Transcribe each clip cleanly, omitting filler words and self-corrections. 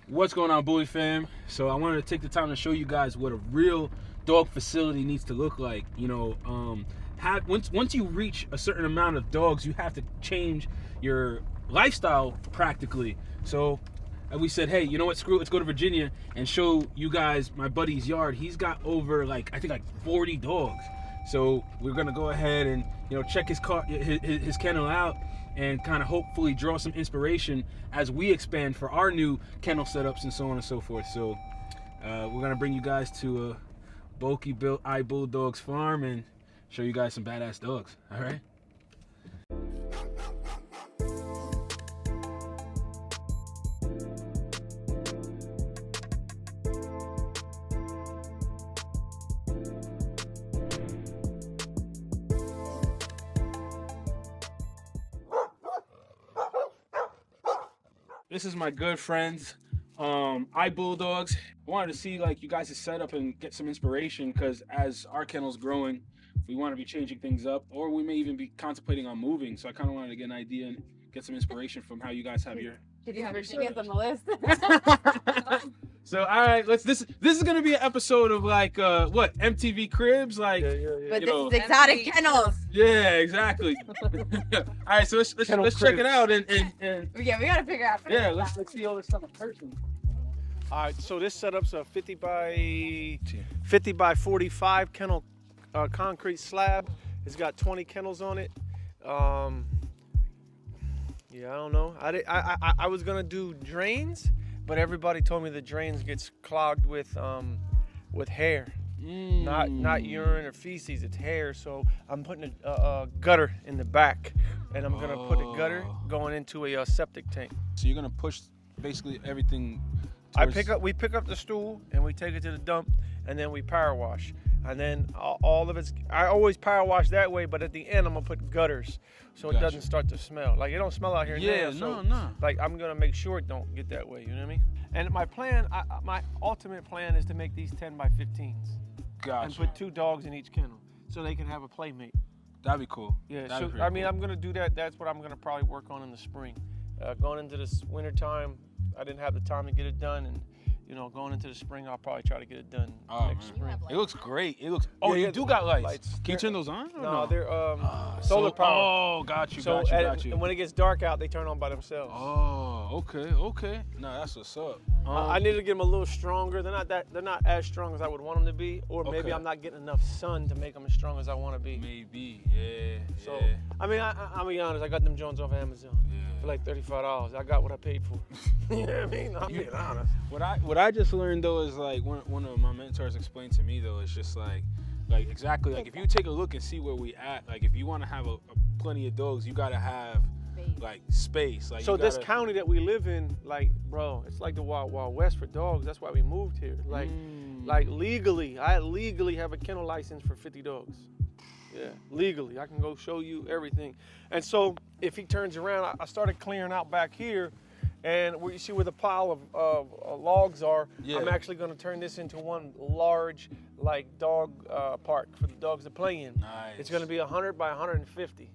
What's going on, Bully fam? So I wanted to take the time to show you guys what a real dog facility needs to look like. You know, once you reach a certain amount of dogs, you have to change your lifestyle practically. So we said, hey, you know what? Screw it. Let's go to Virginia and show you guys my buddy's yard. He's got over I think 40 dogs. So we're gonna go ahead and check his kennel out and kind of hopefully draw some inspiration as we expand for our new kennel setups and so on and so forth. So we're gonna bring you guys to a bulky built Bulldogs farm and show you guys some badass dogs. All right. This is my good friends, Bulldogs. I wanted to see you guys' setup and get some inspiration, because as our kennel's growing, we want to be changing things up, or we may even be contemplating on moving. So I kind of wanted to get an idea and get some inspiration from how you guys have your. Did you have your chickens on the list? So all right, this is gonna be an episode of what, MTV Cribs, But this is exotic kennels. Yeah, exactly. All right, so let's check it out and yeah, we gotta figure out. Yeah, let's see all this stuff in person. All right, so this setup's a 50 by 45 kennel concrete slab. It's got 20 kennels on it. Yeah, I don't know. I was gonna do drains, but everybody told me the drains gets clogged with hair, not urine or feces. It's hair. So I'm putting a gutter in the back, and I'm gonna put a gutter going into a septic tank. So you're gonna push basically everything. We pick up the stool and we take it to the dump, and then we power wash. And then all of it's, I always power wash that way, but at the end I'm gonna put gutters so it doesn't start to smell. It don't smell out here now. So no. I'm gonna make sure it don't get that way, you know what I mean? And my plan, my ultimate plan is to make these 10 by 15s. Gotcha. And put 2 dogs in each kennel so they can have a playmate. That'd be cool. Yeah, That'd be so cool. I'm gonna do that. That's what I'm gonna probably work on in the spring. Going into this winter time, I didn't have the time to get it done, and going into the spring, I'll probably try to get it done next spring. It looks great. It looks. Oh, you do got lights. Can you turn those on? No, they're solar power. Oh, got you. And when it gets dark out, they turn on by themselves. Oh, okay. No, that's what's up. I need to get them a little stronger. They're not as strong as I would want them to be, or maybe I'm not getting enough sun to make them as strong as I want to be. Maybe, yeah. So I'll be honest. I got them Jones off Amazon for like $35. I got what I paid for. You know what I mean? I'm being honest. What I just learned though is one of my mentors explained to me though, it's just exactly if you take a look and see where we at, if you want to have a plenty of dogs, you gotta have space. So this county that we live in, bro, it's like the Wild Wild West for dogs. That's why we moved here. Legally, I legally have a kennel license for 50 dogs. Yeah, legally. I can go show you everything. And so if he turns around, I started clearing out back here, and where you see where the pile of logs are, I'm actually going to turn this into one large dog park for the dogs to play in. Nice. It's going to be 100 by 150.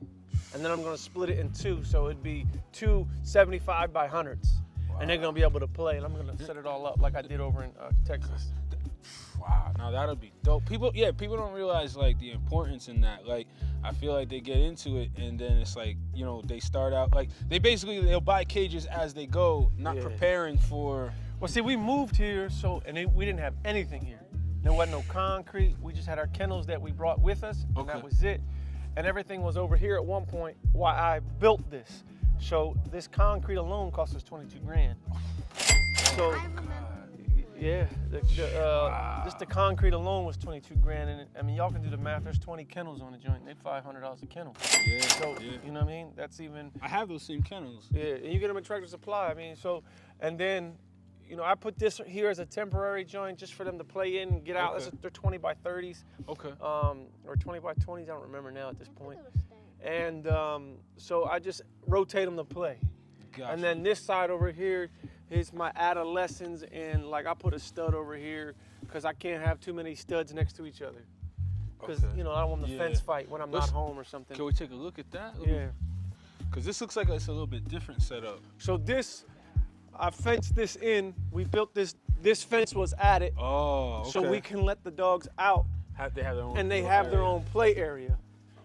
And then I'm going to split it in 2, so it'd be 2 75 by 100s. Wow. And they're going to be able to play, and I'm going to set it all up like I did over in Texas. Wow, now that'll be dope. People don't realize the importance in that. I feel like they get into it and then it's they start out they'll buy cages as they go, not preparing for. Well, see, we moved here, we didn't have anything here. There wasn't no concrete. We just had our kennels that we brought with us, and that was it. And everything was over here at one point while I built this. So this concrete alone cost us 22 grand. So. Yeah, just the concrete alone was 22 grand, and I mean, y'all can do the math. There's 20 kennels on the joint. They're $500 a kennel. Yeah. So you know what I mean? That's even. I have those same kennels. Yeah, and you get them at Tractor Supply. I mean, and then, I put this here as a temporary joint just for them to play in and get out. They're 20 by 30s. Okay. Or 20 by 20s. I don't remember now at this point. And so I just rotate them to play. Gotcha. And then this side over here is my adolescents, and I put a stud over here because I can't have too many studs next to each other. Because I don't want the fence fight when I'm not home or something. Can we take a look at that? Yeah. Because this looks like it's a little bit different setup. So this, I fenced this in. We built this. This fence was added. Oh, okay. So we can let the dogs out. They have their own. And they have their own play area.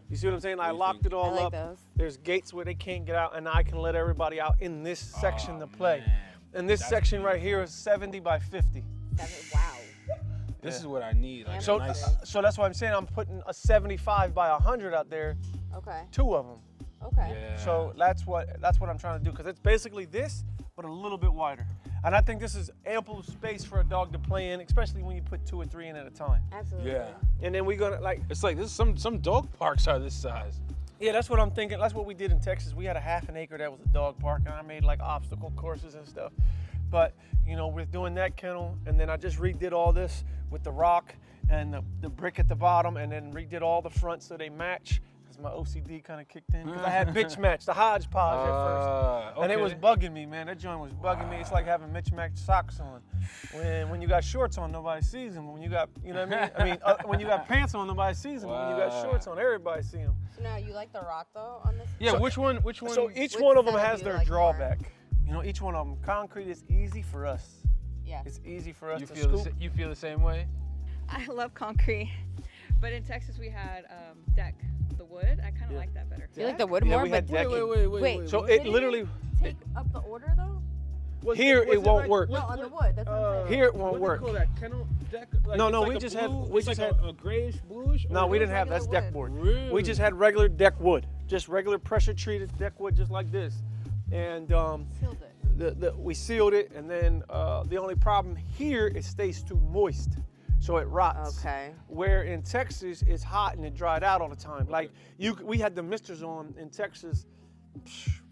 You see what I'm saying? I locked it all I like up. those. There's gates where they can't get out, and I can let everybody out in this section to play. Man. And this section right here is 70 by 50. Wow. This is what I need. Like So, a nice, so that's why I'm saying I'm putting a 75 by 100 out there, Okay. 2 of them. Okay. yeah. So that's what I'm trying to do, because it's basically this, but a little bit wider. And I think this is ample space for a dog to play in, especially when you put 2 or 3 in at a time. Absolutely. Yeah. And then we're gonna It's like this. Some dog parks are this size. yeah, that's what I'm thinking. That's what we did in Texas. We had a half an acre that was a dog park, and I made like obstacle courses and stuff. But you know, we're doing that kennel, and then I just redid all this with the rock and the brick at the bottom, and then redid all the fronts so they match. Because my OCD kind of kicked in. Because I had mismatched, the hodgepodge at first. And it was bugging me, man. That joint was bugging me. It's like having mismatched socks on. When you got shorts on, nobody sees them. When you got, you know what I mean? When you got pants on, nobody sees them. When you got shorts on, everybody see them. So now you like the rock though on this? Yeah. So- which one? So each Which one of them setup has do you their like more? drawback. You know, each one of them. Concrete is easy for us. Yeah. It's easy for us You to feel scoop. you feel the same way? I love concrete, but in Texas we had deck, the wood. I kind of like that better. You like the wood Yeah, more? we had but decking. wait. So Didn't it you literally, take up the order though? here it won't work. No, on the wood. That's what I'm saying. Here it won't work. What do they call that? Kennel deck? Like, No, it's no, like we a just blue, had- we it's just like had- a grayish, bluish. No, or- we didn't have, regular that's deck wood. board. Really? We just had regular deck wood. Just regular pressure treated deck wood, just like this. And Sealed it. we sealed it, and then the only problem here, it stays too moist, so it rots. Okay. Where in Texas, it's hot and it dried out all the time. Like we had the misters on in Texas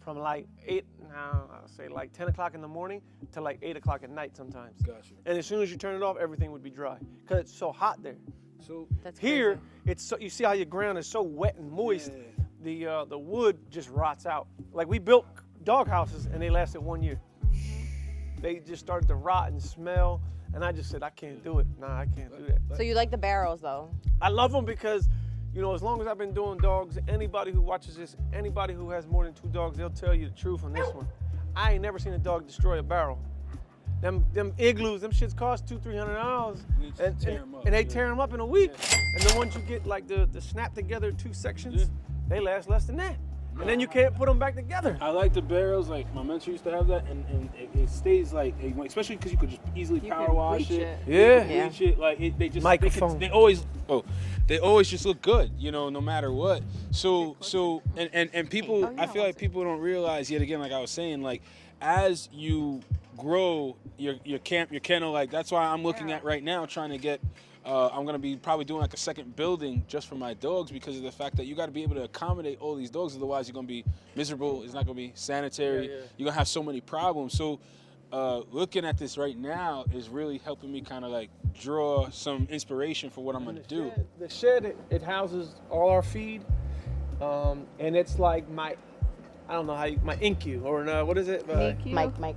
from like 10 o'clock in the morning to like 8 o'clock at night sometimes. Gotcha. And as soon as you turn it off, everything would be dry because it's so hot there. So That's Here, crazy. it's so, you see how your ground is so wet and moist, the wood just rots out. Like we built dog houses and they lasted 1 year. They just started to rot and smell, and I just said, I can't do it. Nah, I can't do that. So you like the barrels though? I love them because, you know, as long as I've been doing dogs, anybody who watches this, anybody who has more than 2 dogs, they'll tell you the truth on this one. I ain't never seen a dog destroy a barrel. Them igloos, them shits cost $200-300, need to tear 'em up, and they yeah. tear them up in a week. And the ones you get like the snap together 2 sections, they last less than that. And then you can't put them back together. I like the barrels. Like my mentor used to have that, and it stays like, especially because you could just easily power wash it. Yeah. Yeah. Bleach it. Like they just Microphone. They always just look good, you know, no matter what. So and people, I feel like people don't realize yet again, like I was saying, like as you grow your kennel, like that's why I'm looking at right now trying to get. I'm gonna be probably doing like a second building just for my dogs because of the fact that you got to be able to accommodate all these dogs. Otherwise, you're gonna be miserable. It's not gonna be sanitary. Yeah, yeah. You're gonna have so many problems. So, looking at this right now is really helping me kind of like draw some inspiration for what I'm gonna do. The shed, it houses all our feed, and it's like my INCU or what is it? Mike.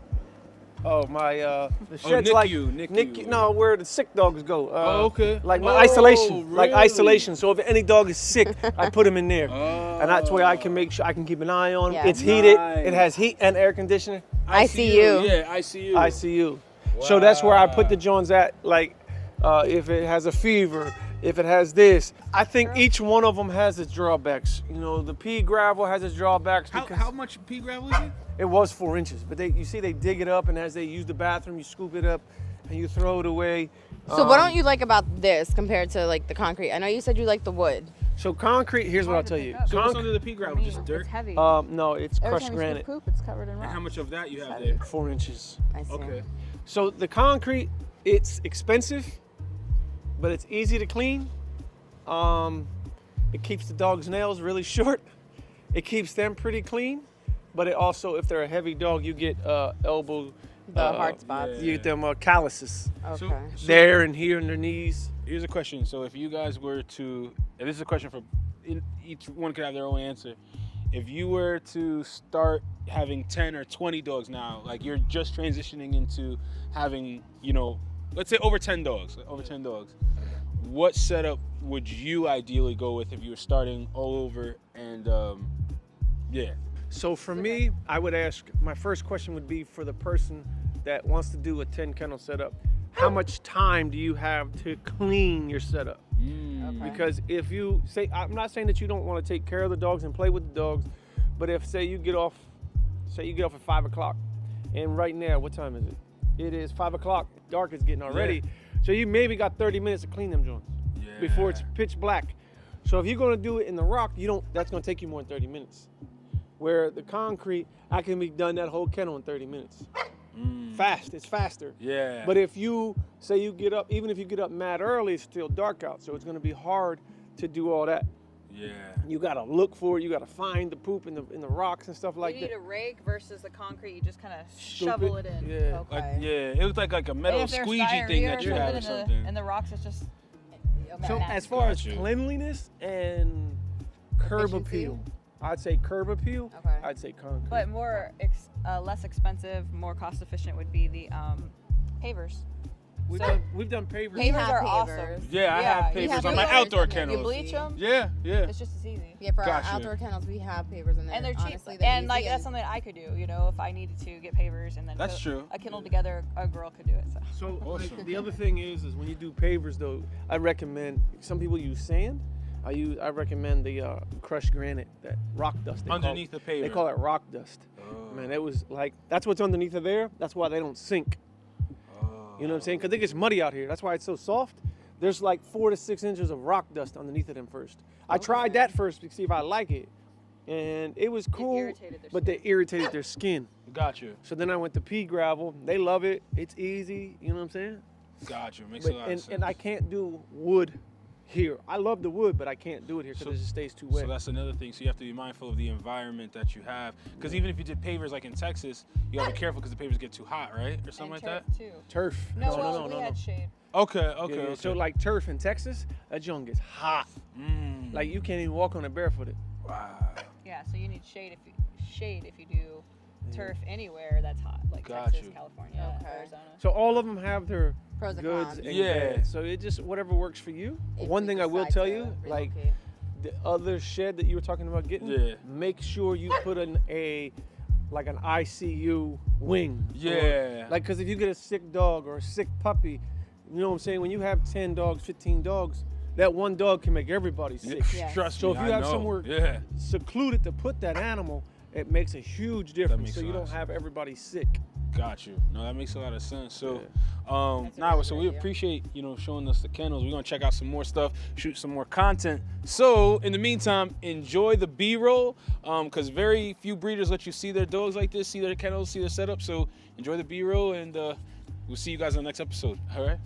Oh, the shed's like NICU. No, where the sick dogs go. Okay. Like my Oh, isolation, like really? isolation. So if any dog is sick, I put him in there, Oh. and that's where I can make sure I can keep an eye on him. Yeah. It's heated. Nice. It has heat and air conditioning. ICU. Yeah, ICU. ICU. So that's where I put the Wow. Jones at. Like, if it has a fever, if it has this, I think each one of them has its drawbacks. You know, the pea gravel has its drawbacks because How much pea gravel is it? it was 4 inches, but you see they dig it up, and as they use the bathroom, you scoop it up and you throw it away. So what don't you like about this compared to like the concrete? I know you said you like the wood. So concrete, here's what I'll tell you. So what's under the pea gravel? Just dirt. It's heavy. No, it's Every crushed time you granite, scoop poop, it's covered in And rocks. how much of that you have heavy. there? 4 inches. I see. Okay. So the concrete, it's expensive, but it's easy to clean. It keeps the dog's nails really short. It keeps them pretty clean, but it also, if they're a heavy dog, you get elbow, The hard spots. you get them calluses Okay. So there and here in their knees. here's a question. So if you guys were to, and this is a question for each one could have their own answer. If you were to start having 10 or 20 dogs now, like you're just transitioning into having, you know, let's say over 10 dogs, what setup would you ideally go with if you were starting all over? And yeah, So for me, I would ask, my first question would be for the person that wants to do a 10 kennel setup. How much time do you have to clean your setup? Okay. Because if you say, I'm not saying that you don't want to take care of the dogs and play with the dogs, but if say you get off at 5 o'clock, and right now, what time is it? It is 5 o'clock, dark is getting already. Yeah. So you maybe got 30 minutes to clean them joints before it's pitch black. So if you're gonna do it in the rock, that's gonna take you more than 30 minutes. Where the concrete, I can be done that whole kennel in 30 minutes. Fast, it's faster. Yeah. But if you say you get up, even if you get up mad early, it's still dark out. So it's gonna be hard to do all that. Yeah. You gotta look for it, you gotta find the poop in the rocks and stuff like you need that. a rake versus the concrete. You just kind of Scoop shovel it in. Yeah. Okay. Like, yeah, it was like a metal And if there's squeegee diarrhea thing or that you had or something something. in the rocks, it's just Okay. So nasty. as far as Gotcha. cleanliness and curb Efficiency? appeal, I'd say curb appeal. Okay. I'd say concrete. But less expensive, more cost efficient would be the pavers. We've done pavers. We Pavers have are pavers. awesome. Yeah, I have you pavers have on my pavers outdoor and then You kennels. bleach them. Yeah, yeah. It's just as easy. Yeah, for Gotcha. our outdoor kennels, we have pavers in there. And they're cheap. Honestly, they're And like easy that's something I could do. You know, if I needed to get pavers and then That's put true. a kennel together, a girl could do it. So. So Awesome. the other thing is when you do pavers though, I recommend some people use sand. I recommend the crushed granite, that rock dust. Underneath the paver. They call it rock dust. Oh. Man, it was like that's what's underneath of there. That's why they don't sink. Oh. You know what I'm saying? Because it gets muddy out here. That's why it's so soft. There's like 4 to 6 inches of rock dust underneath of them first. I tried that first to see if I like it, and it was cool. irritated their But they irritated their skin. Got you. So then I went to pea gravel. They love it. It's easy. You know what I'm saying? Got you. Makes But, a lot of sense. and I can't do wood here. I love the wood, but I can't do it here because So- it just stays too wet. So that's another thing. So you have to be mindful of the environment that you have. Because even if you did pavers like in Texas, you gotta be careful because the pavers get too hot, right? Or something And like turf, too. Turf. No, well, we had shade. that? Okay, Yeah, okay, yeah. okay. So like turf in Texas, that junk gets hot. Like you can't even walk on it barefooted. wow. Yeah, so you need shade if you do turf anywhere that's hot, like Got Texas, you. California, Okay. Arizona. So all of them have their Pros and goods cons. and Yeah. bad. So it just whatever works for you. If One we thing I will decide tell to you, like relocate. the other shed that you were talking about getting, Yeah. make sure you put in like an ICU wing. Yeah. Like, because if you get a sick dog or a sick puppy, you know what I'm saying? When you have 10 dogs, 15 dogs, that one dog can make everybody sick. Yes. Trust So me, if you I have know. somewhere Yeah. secluded to put that animal, it makes a huge difference. makes So a you lot don't of have everybody sick. Got you. No, that makes a lot of sense. So, That's a nah, really so good we idea. appreciate showing us the kennels. We're gonna check out some more stuff, shoot some more content. So, in the meantime, enjoy the B-roll, because very few breeders let you see their dogs like this, see their kennels, see their setup. So, enjoy the B-roll, and we'll see you guys on the next episode. All right.